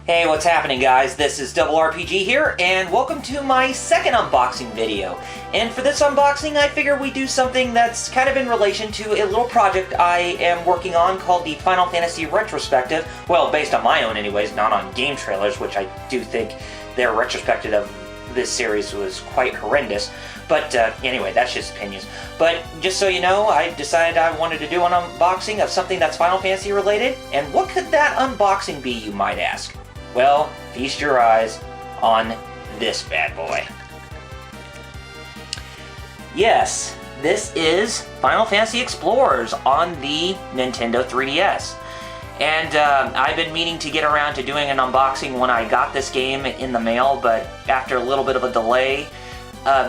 Hey, what's happening, guys? This is RRPG here, and welcome to my second unboxing video. And for this unboxing, I figure we do something that's kind of in relation to a little project I am working on called the Final Fantasy Retrospective. Well, based on my own anyways, not on game trailers, which I do think their retrospective of this series was quite horrendous. But anyway, that's just opinions. But just so you know, I decided I wanted to do an unboxing of something that's Final Fantasy related. And what could that unboxing be, you might ask? Well, feast your eyes on this bad boy. Yes, this is Final Fantasy Explorers on the Nintendo 3DS. And I've been meaning to get around to doing an unboxing when I got this game in the mail, but after a little bit of a delay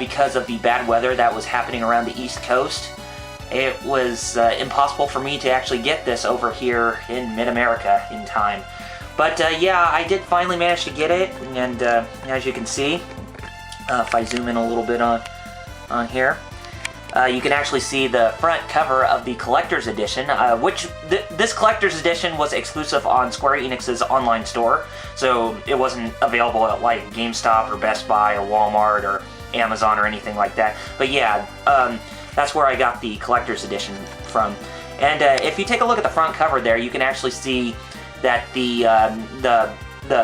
because of the bad weather that was happening around the East Coast, it was impossible for me to actually get this over here in mid-America in time. But yeah, I did finally manage to get it, and as you can see, if I zoom in a little bit on here, you can actually see the front cover of the Collector's Edition, which this Collector's Edition was exclusive on Square Enix's online store, so it wasn't available at like GameStop or Best Buy or Walmart or Amazon or anything like that. But yeah, that's where I got the Collector's Edition from. And if you take a look at the front cover there, you can actually see that the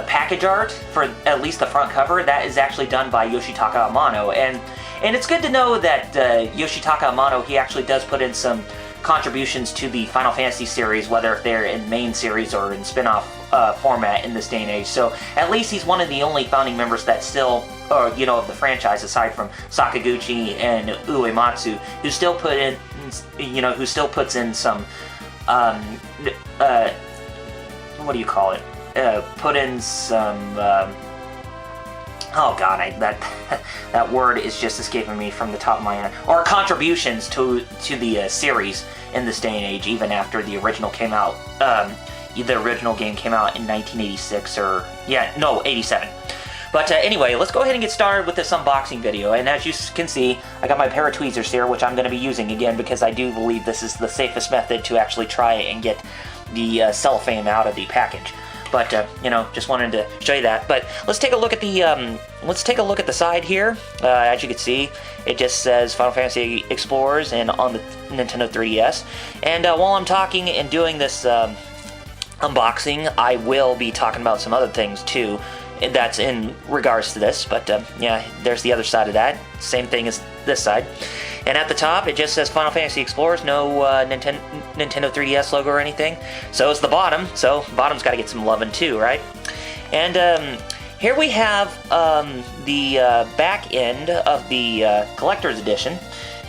package art for at least the front cover, that is actually done by Yoshitaka Amano, and it's good to know that Yoshitaka Amano, he actually does put in some contributions to the Final Fantasy series, whether they're in main series or in spin-off format in this day and age. So at least he's one of the only founding members that still, or you know, of the franchise, aside from Sakaguchi and Uematsu, who still put in, you know, who still puts in some what do you call it? Put in some, oh god, that word is just escaping me from the top of my head. Or contributions to the series in this day and age, even after the original came out. The original game came out in 1986 or, yeah, no, 87. But anyway, let's go ahead and get started with this unboxing video. And as you can see, I got my pair of tweezers here, which I'm going to be using again because I do believe this is the safest method to actually try and get the cellophane out of the package. But you know, just wanted to show you that. But let's take a look at the side here. As you can see, it just says Final Fantasy Explorers and on the Nintendo 3DS. And while I'm talking and doing this unboxing, I will be talking about some other things too. And that's in regards to this, but yeah, there's the other side of that. Same thing as this side. And at the top, it just says Final Fantasy Explorers, no Nintendo 3DS logo or anything. So is the bottom, so bottom's got to get some loving too, right? And here we have the back end of the Collector's Edition.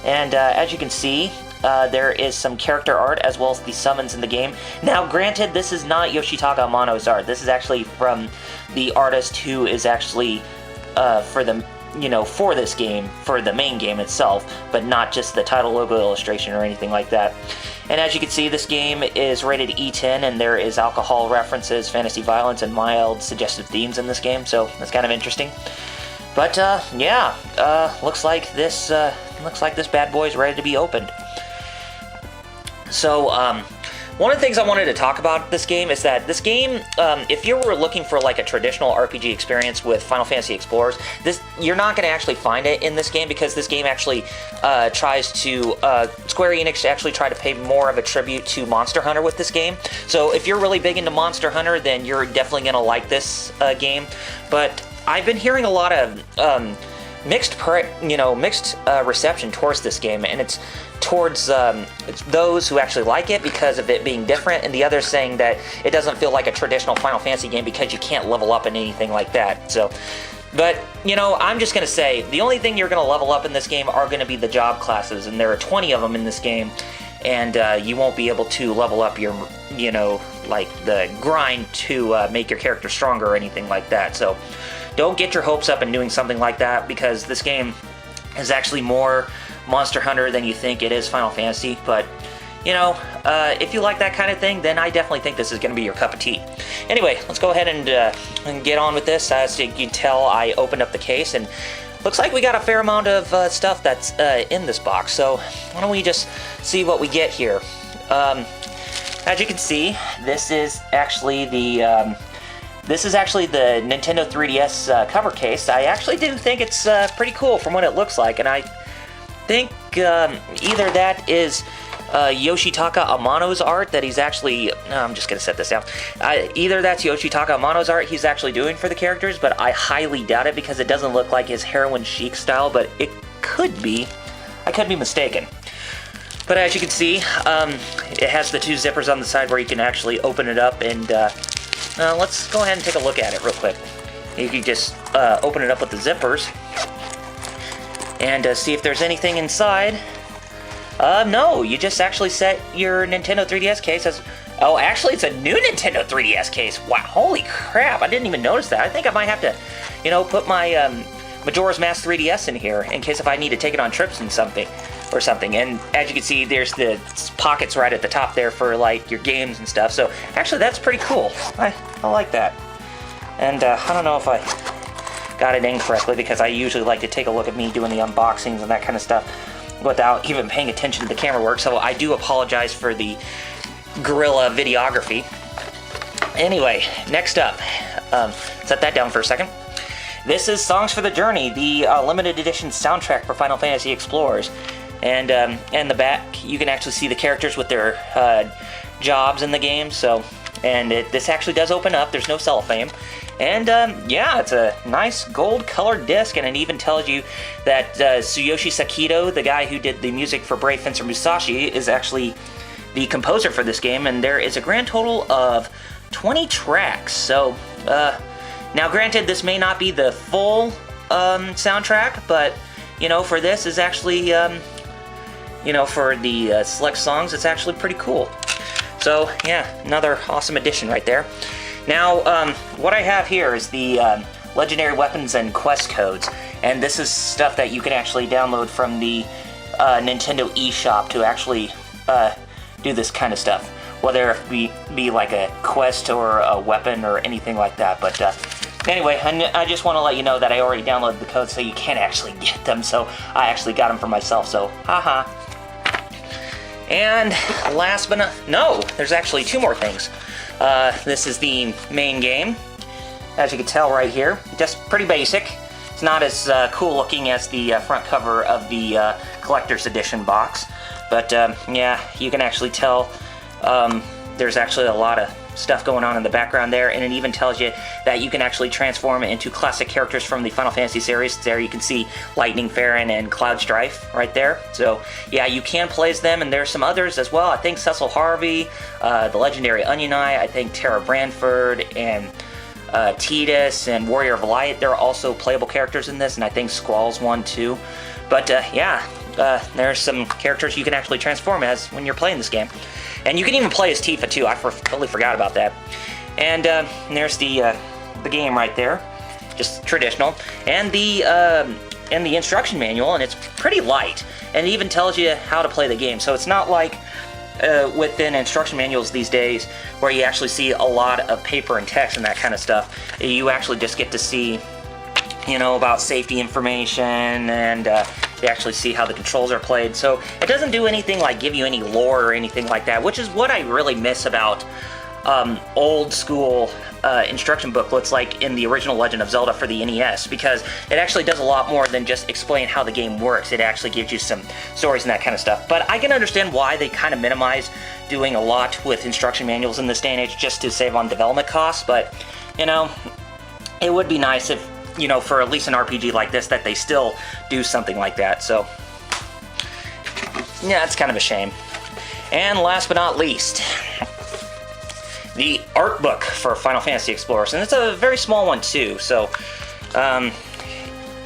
And as you can see, there is some character art as well as the summons in the game. Now, granted, this is not Yoshitaka Amano's art. This is actually from the artist who is actually for this game, for the main game itself, but not just the title logo illustration or anything like that. And as you can see, this game is rated E10, and there is alcohol references, fantasy violence, and mild suggestive themes in this game, so that's kind of interesting. But yeah, looks like this bad boy is ready to be opened. So, one of the things I wanted to talk about this game is that this game, if you were looking for like a traditional RPG experience with Final Fantasy Explorers, you're not going to actually find it in this game, because this game actually tries to, Square Enix actually try to pay more of a tribute to Monster Hunter with this game. So if you're really big into Monster Hunter, then you're definitely going to like this game. But I've been hearing a lot of mixed reception towards this game, and it's towards those who actually like it because of it being different, and the others saying that it doesn't feel like a traditional Final Fantasy game because you can't level up in anything like that. So, but you know, I'm just gonna say the only thing you're gonna level up in this game are gonna be the job classes, and there are 20 of them in this game, and you won't be able to level up your, you know, like the grind to make your character stronger or anything like that. So don't get your hopes up in doing something like that, because this game is actually more Monster Hunter than you think it is Final Fantasy. But you know, if you like that kind of thing, then I definitely think this is going to be your cup of tea. Anyway, let's go ahead and get on with this. As you can tell, I opened up the case, and looks like we got a fair amount of stuff that's in this box. So why don't we just see what we get here. As you can see, this is actually the this is actually the Nintendo 3DS cover case. I actually do think it's pretty cool from what it looks like, and I think either that is Yoshitaka Amano's art that he's actually... I'm just going to set this down. Either that's Yoshitaka Amano's art he's actually doing for the characters, but I highly doubt it because it doesn't look like his heroin chic style, but it could be. I could be mistaken. But as you can see, it has the two zippers on the side where you can actually open it up, and let's go ahead and take a look at it real quick. You can just open it up with the zippers and see if there's anything inside. No, you just actually set your Nintendo 3DS case as... Oh, actually, it's a new Nintendo 3DS case. Wow, holy crap, I didn't even notice that. I think I might have to, you know, put my Majora's Mask 3DS in here in case if I need to take it on trips and something. And as you can see, there's the pockets right at the top there for, like, your games and stuff. So, actually, that's pretty cool. I like that. And I don't know if I got it in correctly because I usually like to take a look at me doing the unboxings and that kind of stuff without even paying attention to the camera work, so I do apologize for the guerrilla videography. Anyway, next up, set that down for a second. This is Songs for the Journey, the limited edition soundtrack for Final Fantasy Explorers. And in the back, you can actually see the characters with their jobs in the game, so... And this actually does open up, there's no cellophane. And yeah, it's a nice gold-colored disc, and it even tells you that Tsuyoshi Sakido, the guy who did the music for Brave Fencer Musashi, is actually the composer for this game, and there is a grand total of 20 tracks. So, now granted, this may not be the full soundtrack, but, you know, for this is actually, you know, for the select songs, it's actually pretty cool. So, yeah, another awesome addition right there. Now, what I have here is the Legendary Weapons and Quest Codes, and this is stuff that you can actually download from the Nintendo eShop to actually do this kind of stuff, whether it be like a quest or a weapon or anything like that. But anyway, I just want to let you know that I already downloaded the codes so you can't actually get them, so I actually got them for myself, so haha. And last but not... No, there's actually two more things. This is the main game, as you can tell right here. Just pretty basic. It's not as cool looking as the front cover of the Collector's Edition box. But yeah, you can actually tell there's actually a lot of stuff going on in the background there, and it even tells you that you can actually transform into classic characters from the Final Fantasy series. There you can see Lightning Farron and Cloud Strife right there. So yeah, you can play as them, and there's some others as well. I think Cecil Harvey, the legendary Onion Eye, I think Tara Branford, and Tidus, and Warrior of Light. They're also playable characters in this, and I think Squall's one too. But yeah, there's some characters you can actually transform as when you're playing this game. And you can even play as Tifa too. I totally forgot about that. And there's the game right there, just traditional, and the instruction manual, and it's pretty light, and it even tells you how to play the game. So it's not like within instruction manuals these days where you actually see a lot of paper and text and that kind of stuff. You actually just get to see, you know, about safety information, and you actually see how the controls are played. So it doesn't do anything like give you any lore or anything like that, which is what I really miss about old school instruction booklets like in the original Legend of Zelda for the NES, because it actually does a lot more than just explain how the game works. It actually gives you some stories and that kind of stuff. But I can understand why they kind of minimize doing a lot with instruction manuals in this day and age just to save on development costs. But, you know, it would be nice if, you know, for at least an RPG like this, that they still do something like that. So, yeah, it's kind of a shame. And last but not least, the art book for Final Fantasy Explorers. And it's a very small one, too. So, and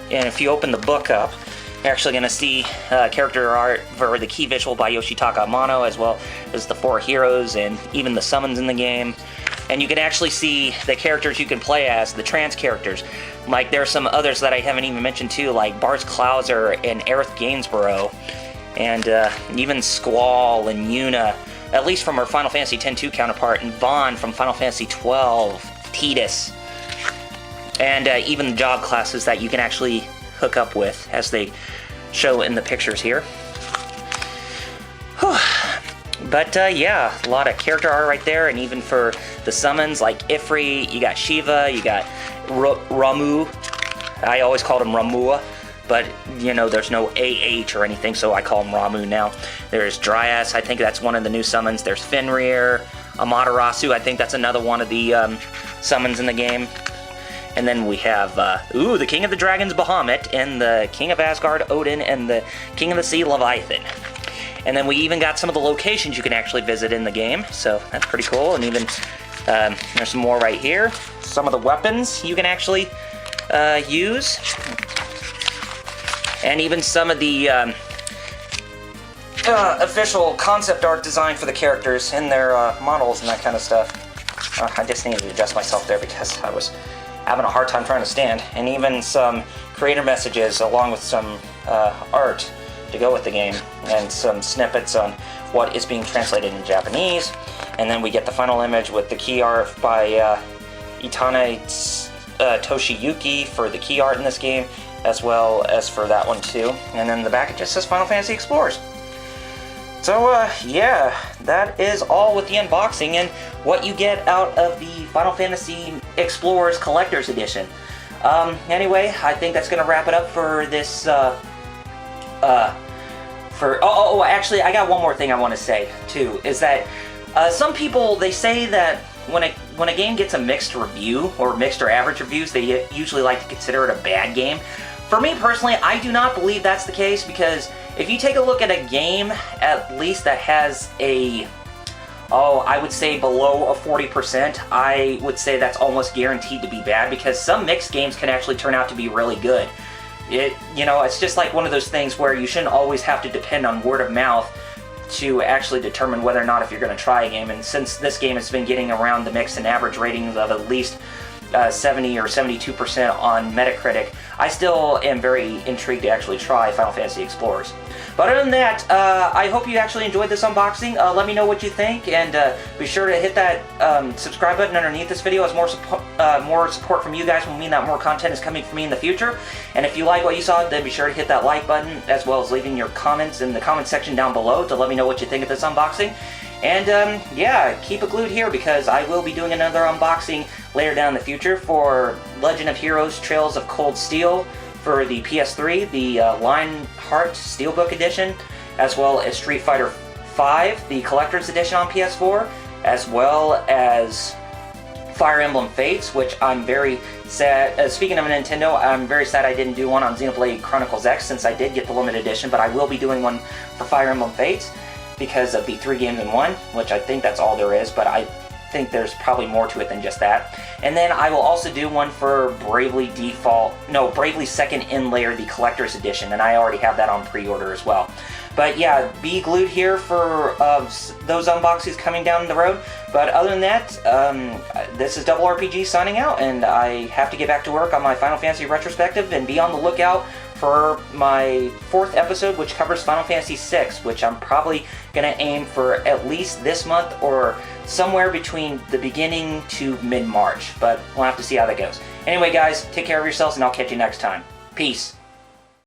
if you open the book up, you're actually going to see character art for the key visual by Yoshitaka Amano, as well as the 4 heroes and even the summons in the game. And you can actually see the characters you can play as, the trans characters. Like, there are some others that I haven't even mentioned too, like Bars Clouser and Aerith Gainsborough, and even Squall and Yuna, at least from her Final Fantasy X-2 counterpart, and Vaughn from Final Fantasy XII, Tidus, and even the job classes that you can actually hook up with, as they show in the pictures here. Whew. But yeah, a lot of character art right there, and even for the summons like Ifrit, you got Shiva, you got Ramu. I always called him Ramua, but you know there's no AH or anything, so I call him Ramu now. There's Dryas, I think that's one of the new summons. There's Fenrir, Amaterasu, I think that's another one of the summons in the game. And then we have, the King of the Dragons, Bahamut, and the King of Asgard, Odin, and the King of the Sea, Leviathan. And then we even got some of the locations you can actually visit in the game, so that's pretty cool. And even, there's some more right here. Some of the weapons you can actually use. And even some of the official concept art design for the characters and their models and that kind of stuff. I just needed to adjust myself there because I was having a hard time trying to stand. And even some creator messages along with some art to go with the game, and some snippets on what is being translated in Japanese. And then we get the final image with the key art by Itane Toshiyuki for the key art in this game, as well as for that one too. And then the back it just says Final Fantasy Explorers. So yeah, that is all with the unboxing and what you get out of the Final Fantasy Explorers Collector's Edition. Anyway, I think that's going to wrap it up for this actually, I got one more thing I want to say too, is that some people, they say that when a game gets a mixed review or mixed or average reviews, they usually like to consider it a bad game. For me personally, I do not believe that's the case, because if you take a look at a game, at least that has a, I would say below a 40%, I would say that's almost guaranteed to be bad, because some mixed games can actually turn out to be really good. It's just like one of those things where you shouldn't always have to depend on word of mouth to actually determine whether or not if you're going to try a game. And since this game has been getting around the mixed and average ratings of at least 70 or 72% on Metacritic, I still am very intrigued to actually try Final Fantasy Explorers. But other than that, I hope you actually enjoyed this unboxing. Let me know what you think, and be sure to hit that subscribe button underneath this video, as more support from you guys will mean that more content is coming from me in the future. And if you like what you saw, then be sure to hit that like button, as well as leaving your comments in the comment section down below to let me know what you think of this unboxing. And yeah, keep it glued here, because I will be doing another unboxing later down in the future for Legend of Heroes Trails of Cold Steel for the PS3, the Lionheart Steelbook Edition, as well as Street Fighter V, the Collector's Edition on PS4, as well as Fire Emblem Fates, which I'm very sad. Speaking of Nintendo, I'm very sad I didn't do one on Xenoblade Chronicles X, since I did get the limited edition, but I will be doing one for Fire Emblem Fates because of the 3 games in 1, which I think that's all there is, but I think there's probably more to it than just that. And then I will also do one for Bravely Second Inlayer, the Collector's Edition, and I already have that on pre-order as well. But yeah, be glued here for those unboxings coming down the road. But other than that, this is RRPG signing out, and I have to get back to work on my Final Fantasy retrospective, and be on the lookout for my 4th episode, which covers Final Fantasy VI, which I'm probably going to aim for at least this month, or somewhere between the beginning to mid-March. But we'll have to see how that goes. Anyway, guys, take care of yourselves, and I'll catch you next time. Peace.